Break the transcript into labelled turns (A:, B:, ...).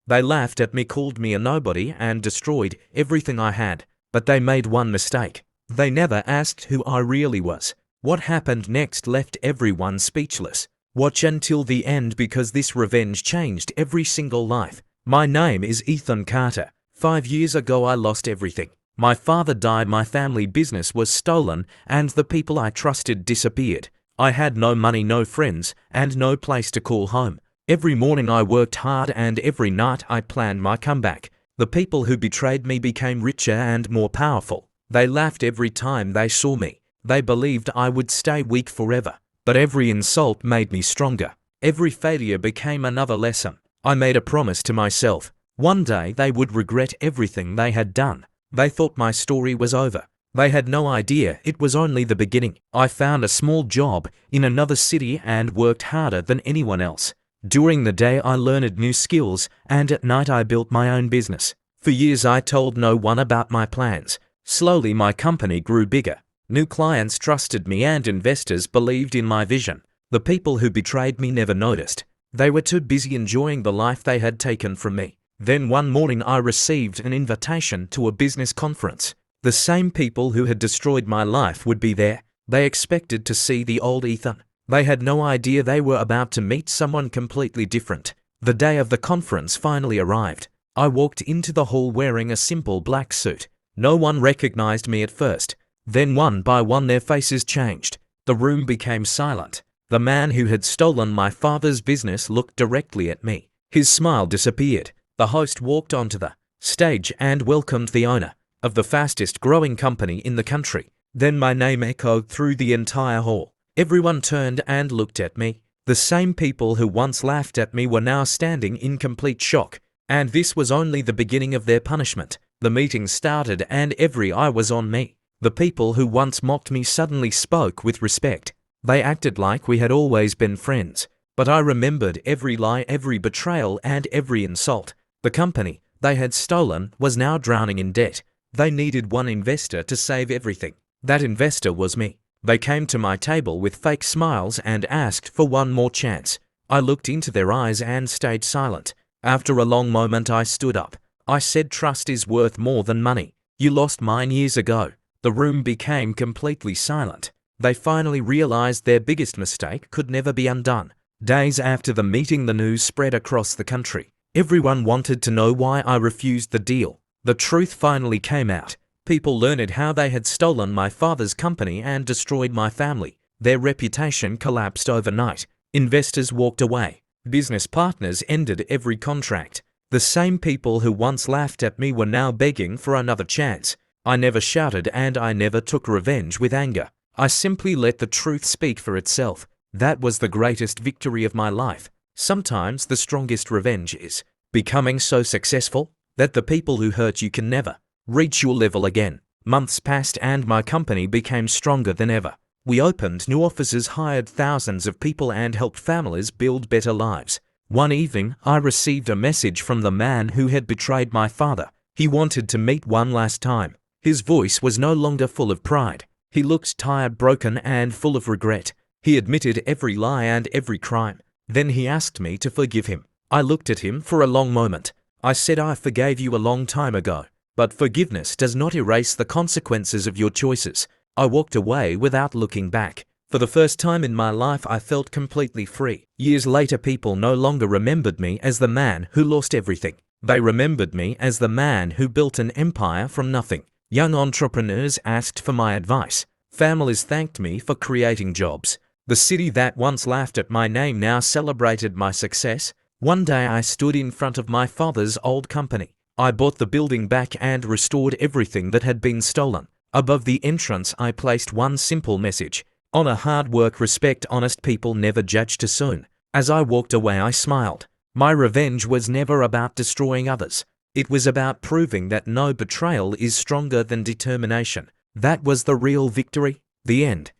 A: They laughed at me, called me a nobody, and destroyed everything I had. But they made one mistake. They never asked who I really was. What happened next left everyone speechless. Watch until the end, because this revenge changed every single life. My name is Ethan Carter. 5 years ago I lost everything. My father died, my family business was stolen, and the people I trusted disappeared. I had no money, no friends, and no place to call home. Every morning I worked hard, and every night I planned my comeback. The people who betrayed me became richer and more powerful. They laughed every time they saw me. They believed I would stay weak forever. But every insult made me stronger. Every failure became another lesson. I made a promise to myself. One day they would regret everything they had done. They thought my story was over. They had no idea it was only the beginning. I found a small job in another city and worked harder than anyone else. During the day I learned new skills, and at night I built my own business. For years I told no one about my plans. Slowly my company grew bigger. New clients trusted me and investors believed in my vision. The people who betrayed me never noticed. They were too busy enjoying the life they had taken from me. Then one morning I received an invitation to a business conference. The same people who had destroyed my life would be there. They expected to see the old Ethan. They had no idea they were about to meet someone completely different. The day of the conference finally arrived. I walked into the hall wearing a simple black suit. No one recognized me at first. Then one by one their faces changed. The room became silent. The man who had stolen my father's business looked directly at me. His smile disappeared. The host walked onto the stage and welcomed the owner of the fastest growing company in the country. Then my name echoed through the entire hall. Everyone turned and looked at me. The same people who once laughed at me were now standing in complete shock. And this was only the beginning of their punishment. The meeting started and every eye was on me. The people who once mocked me suddenly spoke with respect. They acted like we had always been friends. But I remembered every lie, every betrayal, and every insult. The company they had stolen was now drowning in debt. They needed one investor to save everything. That investor was me. They came to my table with fake smiles and asked for one more chance. I looked into their eyes and stayed silent. After a long moment I stood up. I said, "Trust is worth more than money. You lost mine years ago." The room became completely silent. They finally realized their biggest mistake could never be undone. Days after the meeting, the news spread across the country. Everyone wanted to know why I refused the deal. The truth finally came out. People learned how they had stolen my father's company and destroyed my family. Their reputation collapsed overnight. Investors walked away. Business partners ended every contract. The same people who once laughed at me were now begging for another chance. I never shouted and I never took revenge with anger. I simply let the truth speak for itself. That was the greatest victory of my life. Sometimes the strongest revenge is becoming so successful that the people who hurt you can never reach your level again. Months passed and my company became stronger than ever. We opened new offices, hired thousands of people, and helped families build better lives. One evening, I received a message from the man who had betrayed my father. He wanted to meet one last time. His voice was no longer full of pride. He looked tired, broken, and full of regret. He admitted every lie and every crime. Then he asked me to forgive him. I looked at him for a long moment. I said, "I forgave you a long time ago, but forgiveness does not erase the consequences of your choices." I walked away without looking back. For the first time in my life, I felt completely free. Years later, people no longer remembered me as the man who lost everything. They remembered me as the man who built an empire from nothing. Young entrepreneurs asked for my advice. Families thanked me for creating jobs. The city that once laughed at my name now celebrated my success. One day I stood in front of my father's old company. I bought the building back and restored everything that had been stolen. Above the entrance I placed one simple message: honor hard work, respect honest people, never judge too soon. As I walked away I smiled. My revenge was never about destroying others. It was about proving that no betrayal is stronger than determination. That was the real victory. The end.